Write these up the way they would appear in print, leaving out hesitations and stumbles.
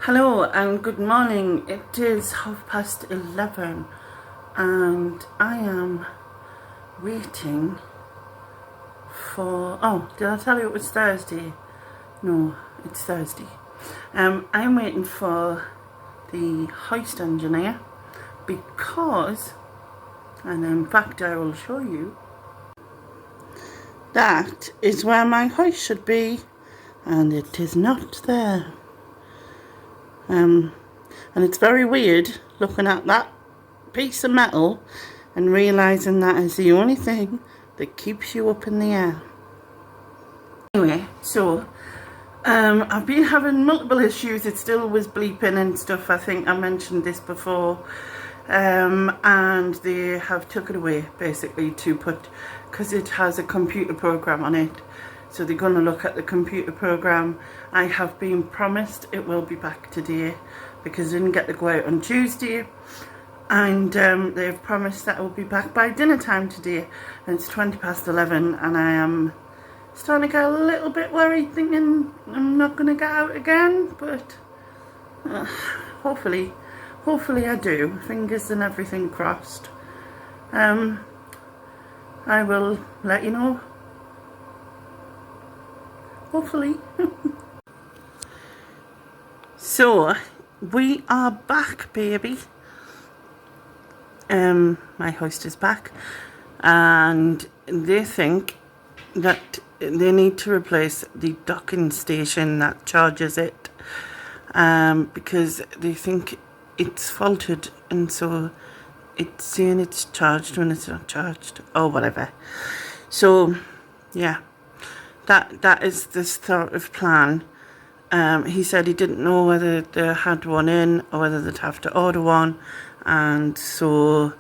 Hello and good morning. It is 11:30 and I am waiting for, did I tell you it was Thursday? No, it's Thursday. I'm waiting for the hoist engineer because, and in fact I will show you, that is where my hoist should be and it is not there. And it's very weird looking at that piece of metal and realising that is the only thing that keeps you up in the air. Anyway, so I've been having multiple issues. It still was bleeping and stuff. I think I mentioned this before. And they have took it away basically to put, because it has a computer program on it. So they're going to look at the computer program. I have been promised it will be back today because I didn't get to go out on Tuesday. And they've promised that it will be back by dinner time today. And it's 11:20 and I am starting to get a little bit worried, thinking I'm not going to get out again. But hopefully I do. Fingers and everything crossed. I will let you know. Hopefully. So we are back, baby. My hoist is back and they think that they need to replace the docking station that charges it, because they think it's faulted, and so it's saying it's charged when it's not charged or whatever. So yeah, that is the sort of plan. He said he didn't know whether they had one in or whether they'd have to order one, and so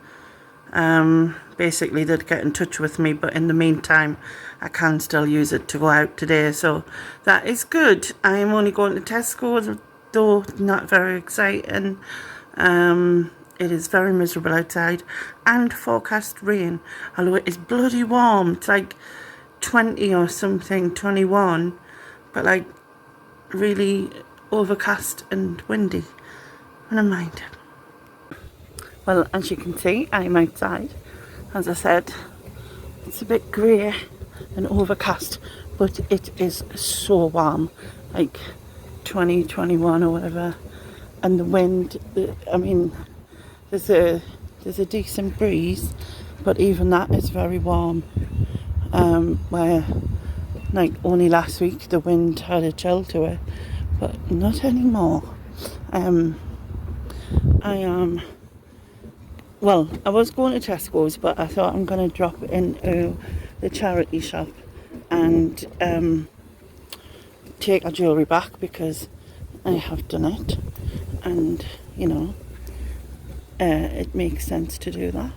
basically they'd get in touch with me, but in the meantime I can still use it to go out today, so that is good. I am only going to Tesco, though not very exciting. It is very miserable outside and forecast rain, although it is bloody warm. It's like 20 or something, 21, but like really overcast and windy. I don't mind. Well, as you can see, I'm outside. As I said, it's a bit grey and overcast, but it is so warm, like 20, 21 or whatever. And the wind, I mean, there's a decent breeze, but even that is very warm. Where like only last week the wind had a chill to it, but not anymore. I was going to Tesco's, but I thought I'm going to drop into the charity shop and take our jewellery back because I have done it, and you know, it makes sense to do that.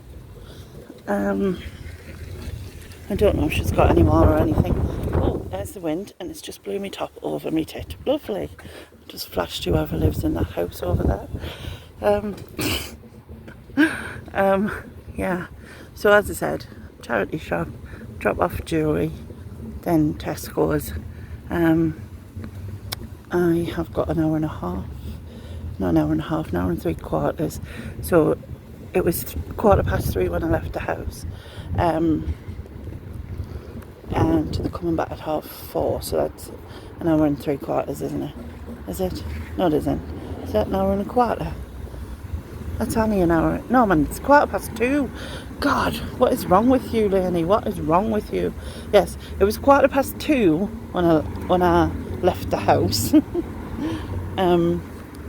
I don't know if she's got any more or anything. Oh, there's the wind, and it's just blew me top over me tit. Lovely. Just flashed whoever lives in that house over there. Yeah. So as I said, charity shop, drop off jewellery, then Tesco's. I have got an hour and a half. Not an hour and a half, an hour and 3/4. So it was 3:15 when I left the house. And they're coming back at 4:30, so that's an hour and 3/4, isn't it? Is it? No, it isn't. Is that an hour and a quarter? That's only an hour. No, man, it's 2:15. God, what is wrong with you, Lenny? What is wrong with you? Yes, it was 2:15 when I left the house.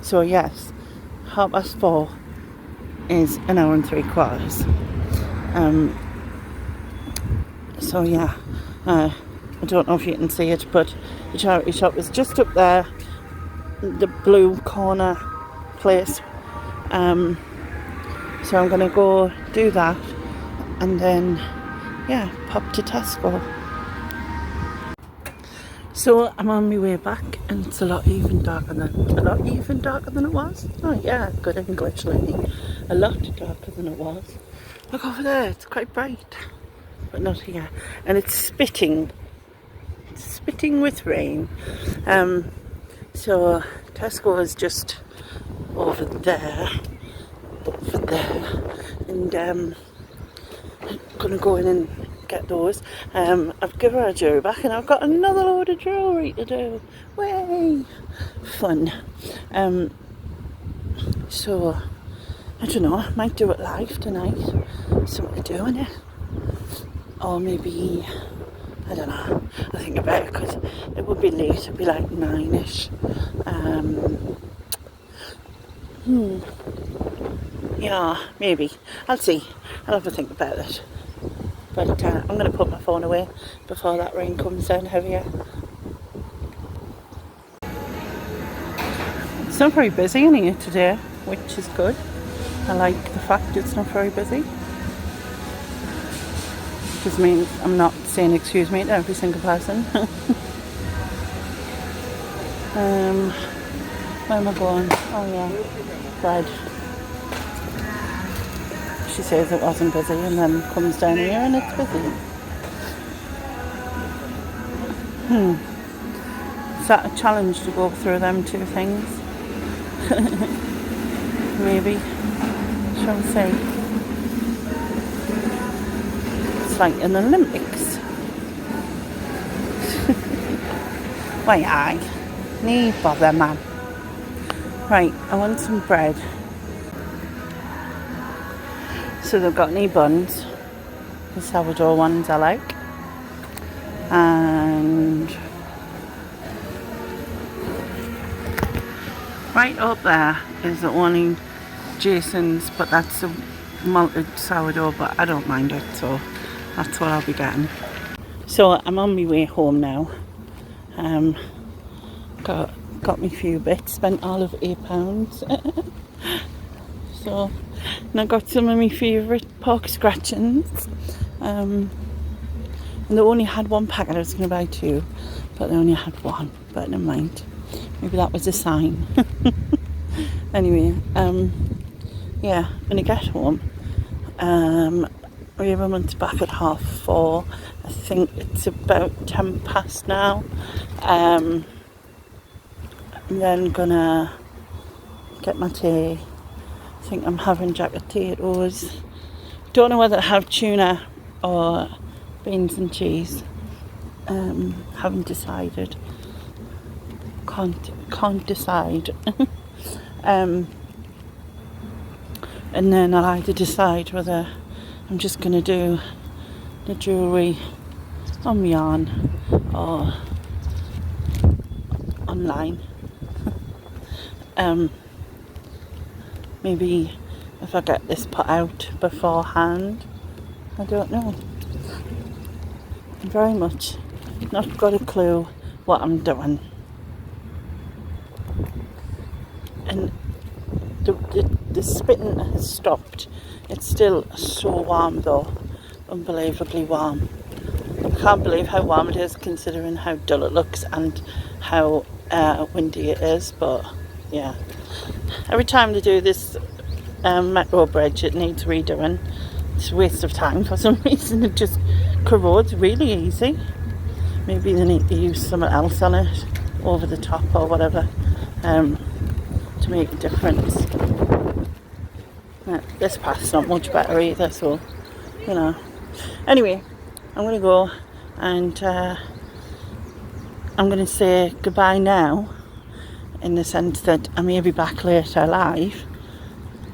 So yes, 4:30 is an hour and 3/4. So yeah, I don't know if you can see it, but the charity shop is just up there, the blue corner place. So I'm going to go do that and then, yeah, pop to Tesco. So I'm on my way back and it's a lot even darker than it was. Oh yeah, good English, lady. A lot darker than it was. Look over there, it's quite bright. But not here. And it's spitting with rain. So Tesco is just over there, and I'm gonna go in and get those. I've given her jewellery back, and I've got another load of jewellery to do. Way fun. So I don't know, I might do it live tonight. Something to do in it, or maybe I don't know. I'll think about it, because it would be late. It'd be like 9ish. Yeah, maybe. I'll see. I'll have to think about it. But I'm going to put my phone away before that rain comes down heavier. It's not very busy in here today, which is good. I like the fact it's not very busy. Which means I'm not saying excuse me to every single person. Where am I going? Oh yeah, bread. She says it wasn't busy, and then comes down here and it's busy. Is that a challenge to go through them two things? Maybe. Shall we see? It's like an Olympics. Why aye? Nee bother, man. Right, I want some bread. So they've got any buns, the sourdough ones I like, and right up there is the only Jason's, but that's a malted sourdough, but I don't mind it, so that's what I'll be getting. So I'm on my way home now. Got me few bits, spent all of £8. So, and I got some of my favourite pork scratchings. And they only had one packet. I was going to buy two, but they only had one. But never mind. Maybe that was a sign. Anyway, yeah, when I get home, Raven's back at 4:30. I think it's about 10 past now. I'm then gonna get my tea. I think I'm having jack potatoes. Don't know whether to have tuna or beans and cheese. Haven't decided. Can't decide. And then I'll either decide whether I'm just gonna do the jewellery on my yarn or online. Maybe if I get this put out beforehand, I don't know. I'm very much not got a clue what I'm doing. And the spitting has stopped. It's still so warm though, unbelievably warm. I can't believe how warm it is considering how dull it looks and how windy it is, but yeah. Every time they do this metro bridge, it needs redoing. It's a waste of time for some reason. It just corrodes really easy. Maybe they need to use something else on it, over the top or whatever, to make a difference. This path's not much better either, so, you know. Anyway, I'm going to go and I'm going to say goodbye now, in the sense that I may be back later live,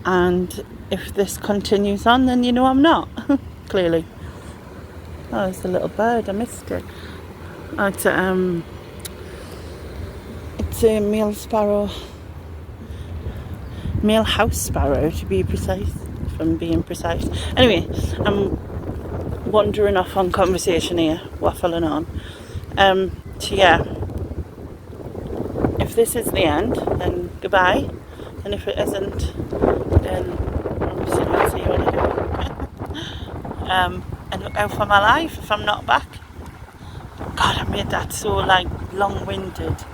and if this continues on, then you know I'm not. Clearly. Oh, there's a little bird, I missed it. Oh, it's a male sparrow, male house sparrow to be precise, if I'm being precise. Anyway, I'm wandering off on conversation here, waffling on. So yeah, if this is the end, then goodbye, and if it isn't, then obviously I'll see you later. And look out for my life if I'm not back. God, I made that so like long-winded.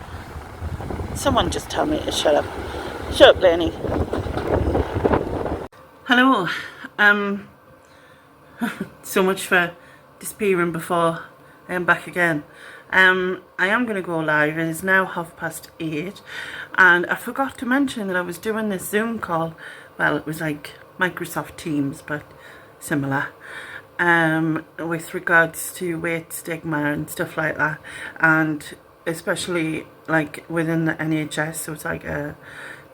Someone just tell me to shut up. Shut up, Lenny. Hello. So much for disappearing before I am back again. I am going to go live. It is now 8:30, and I forgot to mention that I was doing this Zoom call. Well, it was like Microsoft Teams, but similar. With regards to weight stigma and stuff like that, and especially like within the NHS, so it's like a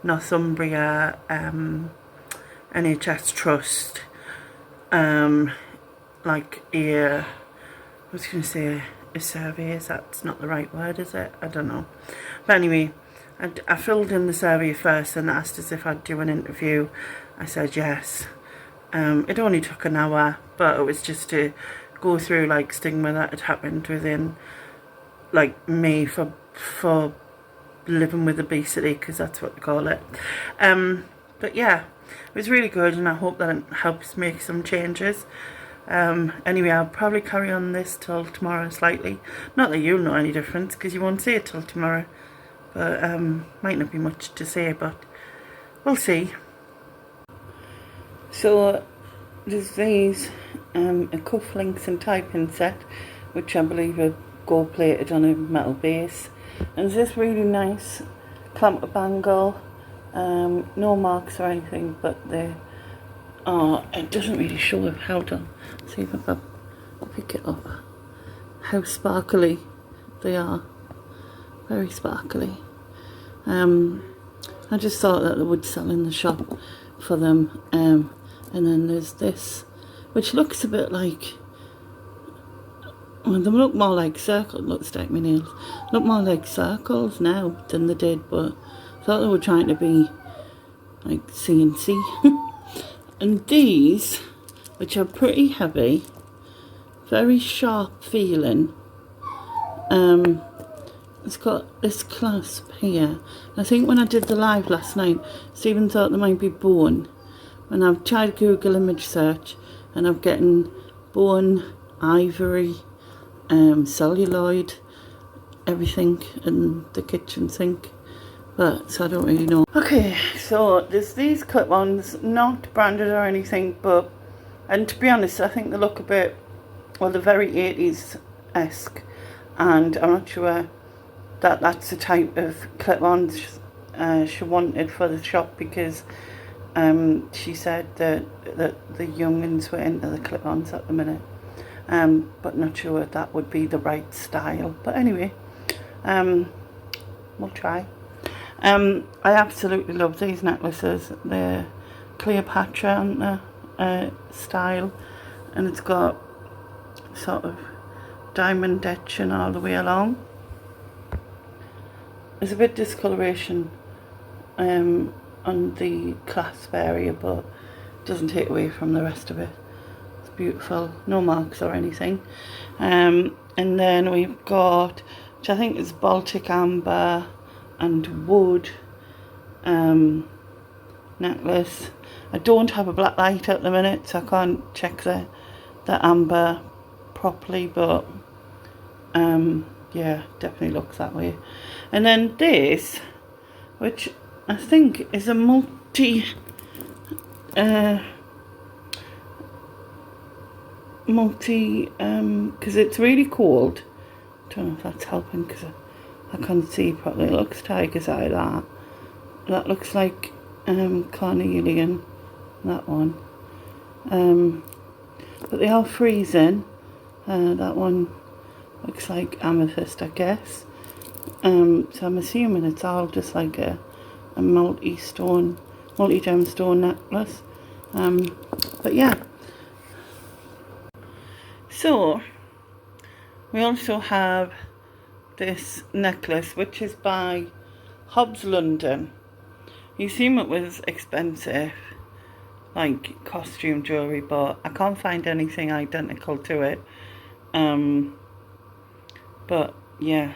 Northumbria NHS trust, like I was going to say a survey, that's not the right word, is it? I don't know. But anyway, I filled in the survey first and asked us if I'd do an interview. I said yes. It only took an hour, but it was just to go through like stigma that had happened within like me for living with obesity, because that's what they call it. But yeah, it was really good, and I hope that it helps make some changes. Anyway, I'll probably carry on this till tomorrow slightly. Not that you'll know any difference, because you won't see it till tomorrow. But might not be much to say, but we'll see. So there's these a cufflinks and tie-pin set, which I believe are gold plated on a metal base. And there's this really nice clamp bangle, no marks or anything, but they are, it doesn't really show if held on. See if I pick it up. How sparkly they are. Very sparkly. I just thought that they would sell in the shop for them. And then there's this, which looks a bit like, well, they look more like circles. Looks like my nails. Look more like circles now than they did, but I thought they were trying to be like CNC. And these, which are pretty heavy, very sharp feeling. It's got this clasp here. I think when I did the live last night, Stephen thought there might be bone. And I've tried Google image search, and I'm getting bone, ivory, celluloid, everything in the kitchen sink. But so I don't really know. Okay, so there's these clip-ons, not branded or anything, but, and to be honest, I think they look a bit, well, they're very 80s-esque, and I'm not sure that that's the type of clip-ons she wanted for the shop, because she said that the young'uns were into the clip-ons at the minute, but not sure that would be the right style. But anyway, we'll try. I absolutely love these necklaces. They're Cleopatra, aren't they? Style, and it's got sort of diamond etching all the way along. There's a bit of discoloration on the clasp area, but it doesn't take away from the rest of it. It's beautiful, no marks or anything. And then we've got, which I think is Baltic amber and wood necklace. I don't have a black light at the minute, so I can't check the amber properly, but yeah, definitely looks that way. And then this, which I think is a because it's really cold. Don't know if that's helping, because I can't see properly. It looks tiger's eye, that looks like carnelian, that one. But they are freezing. That one looks like amethyst, I guess. So I'm assuming it's all just like a multi-gem stone necklace. But yeah. So we also have this necklace, which is by Hobbs London. You assume it was expensive, like costume jewellery, but I can't find anything identical to it. But yeah,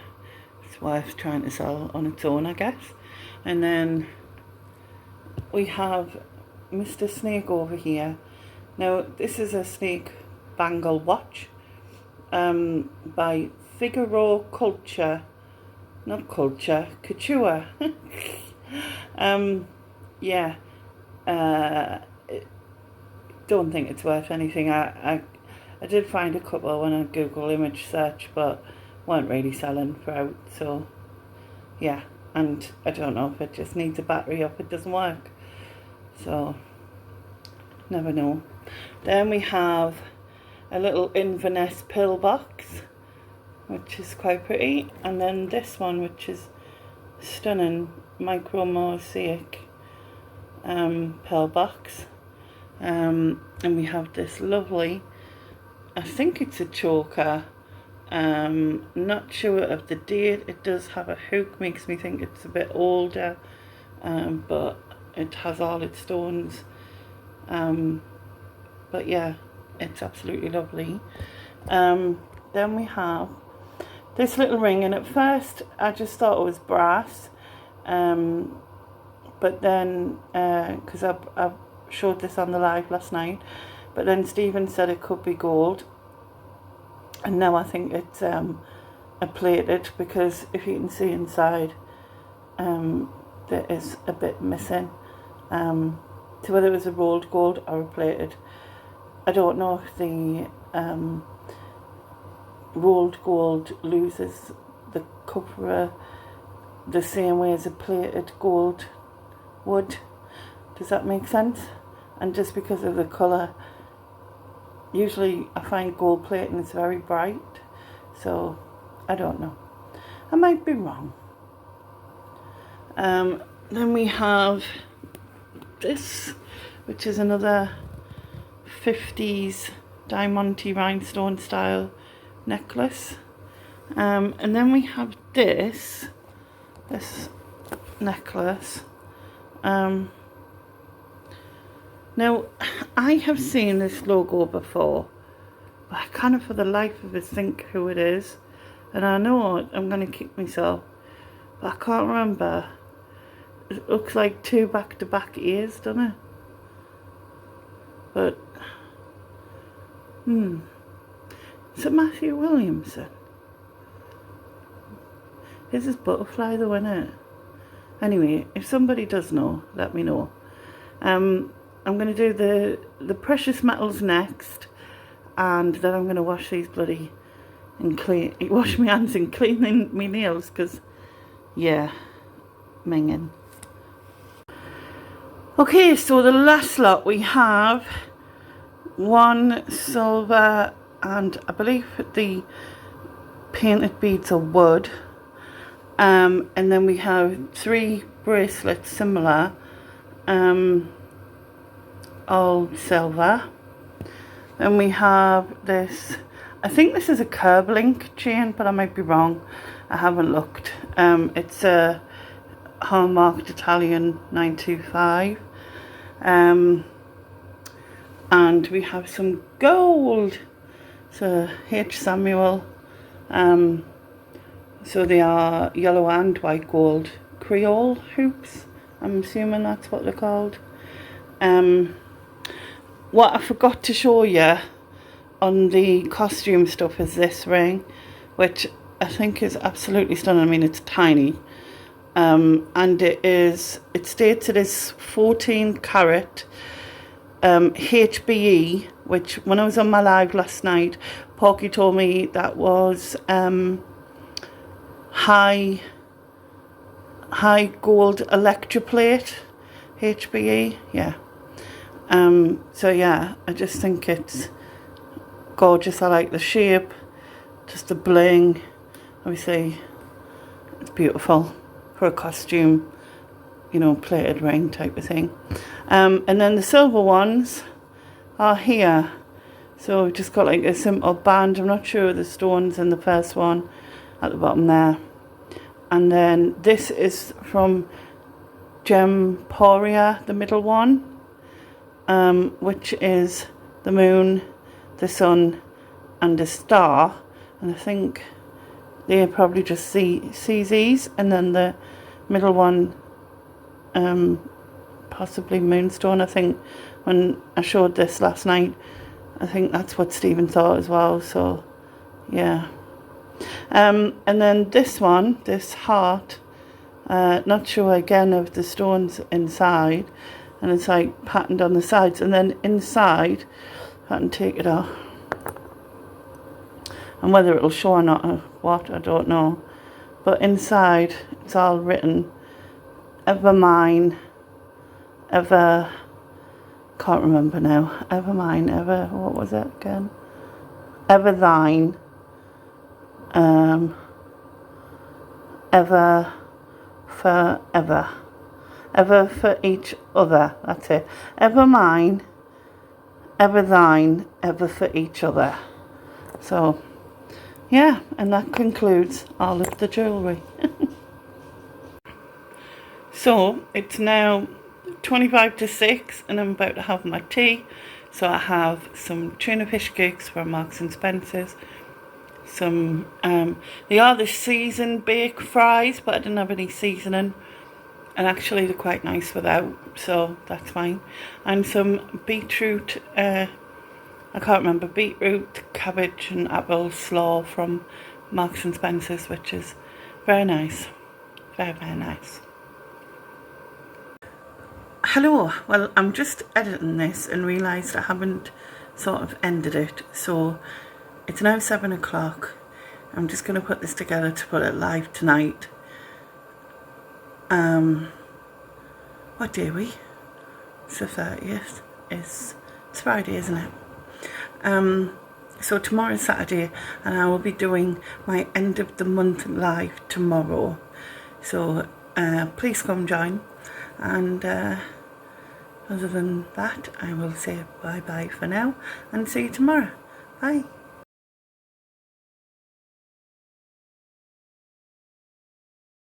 it's worth trying to sell on its own, I guess. And then we have Mr. Snake over here. Now, this is a snake bangle watch by Figaro Couture. Yeah. Don't think it's worth anything. I I did find a couple when I Google image search, but weren't really selling for out, so yeah. And I don't know if it just needs a battery up, it doesn't work, so never know. Then we have a little Inverness pill box, which is quite pretty, and then this one, which is stunning, micro mosaic pill box, and we have this lovely, I think it's a choker, not sure of the date. It does have a hook, makes me think it's a bit older, but it has all its stones, but yeah, it's absolutely lovely. Then we have this little ring, and at first I just thought it was brass, but then because I showed this on the live last night, but then Stephen said it could be gold, and now I think it's a plated, because if you can see inside, there is a bit missing, so whether it was a rolled gold or a plated, I don't know if the rolled gold loses the copper the same way as a plated gold would. Does that make sense? And just because of the colour, usually I find gold plating is very bright, so I don't know. I might be wrong. Then we have this, which is another 50s diamante rhinestone style necklace, and then we have this necklace. Now I have seen this logo before, but I can't for the life of us think who it is, and I know I'm going to kick myself, but I can't remember. It looks like two back-to-back ears, doesn't it? But is it Matthew Williamson? This is butterfly though, isn't it? Anyway, if somebody does know, let me know. I'm going to do the precious metals next, and then I'm going to wash these wash my hands and clean my nails, because yeah, minging. Okay, so the last lot we have one silver, and I believe the painted beads are wood, and then we have 3 bracelets similar, all silver. Then we have this, I think this is a curb link chain, but I might be wrong, I haven't looked. It's a hallmarked Italian 925, and we have some gold. So H. Samuel, so they are yellow and white gold Creole hoops, I'm assuming that's what they're called. What I forgot to show you on the costume stuff is this ring, which I think is absolutely stunning. I mean, it's tiny, and it states it is 14 carat HBE, which when I was on my live last night, Porky told me that was high gold electroplate HBE, yeah. So yeah, I just think it's gorgeous. I like the shape, just the bling. Obviously, it's beautiful for a costume, you know, plated ring type of thing. And then the silver ones are here. So we've just got like a simple band. I'm not sure of the stones in the first one at the bottom there. And then this is from Gemporia, the middle one, which is the moon, the sun, and a star. And I think they are probably just CZs, and then the middle one, possibly moonstone. I think when I showed this last night, I think that's what Stephen thought as well. So yeah. And then this one, this heart, not sure again of the stones inside, and it's like patterned on the sides, and then inside, if I can take it off, and whether it'll show or not or what, I don't know. But inside it's all written, ever mine, ever, can't remember now, ever mine, ever, what was it again? Ever thine, ever forever, ever for each other, that's it. Ever mine, ever thine, ever for each other. So, yeah, and that concludes all of the jewellery. So, it's now 25 to 6 and I'm about to have my tea. So I have some tuna fish cakes from Marks and Spencer's. Some, they are the seasoned baked fries, but I didn't have any seasoning. And actually they're quite nice without, so that's fine. And some beetroot, I can't remember, beetroot, cabbage and apple slaw from Marks and Spencer's, which is very nice. Very, very nice. Hello, well I'm just editing this and realised I haven't sort of ended it, so it's now 7 o'clock. I'm just going to put this together to put it live tonight. What day are we? It's the 30th. It's Friday, isn't it? So tomorrow's Saturday and I will be doing my end of the month live tomorrow. So please come join. And other than that, I will say bye bye for now and see you tomorrow. Bye.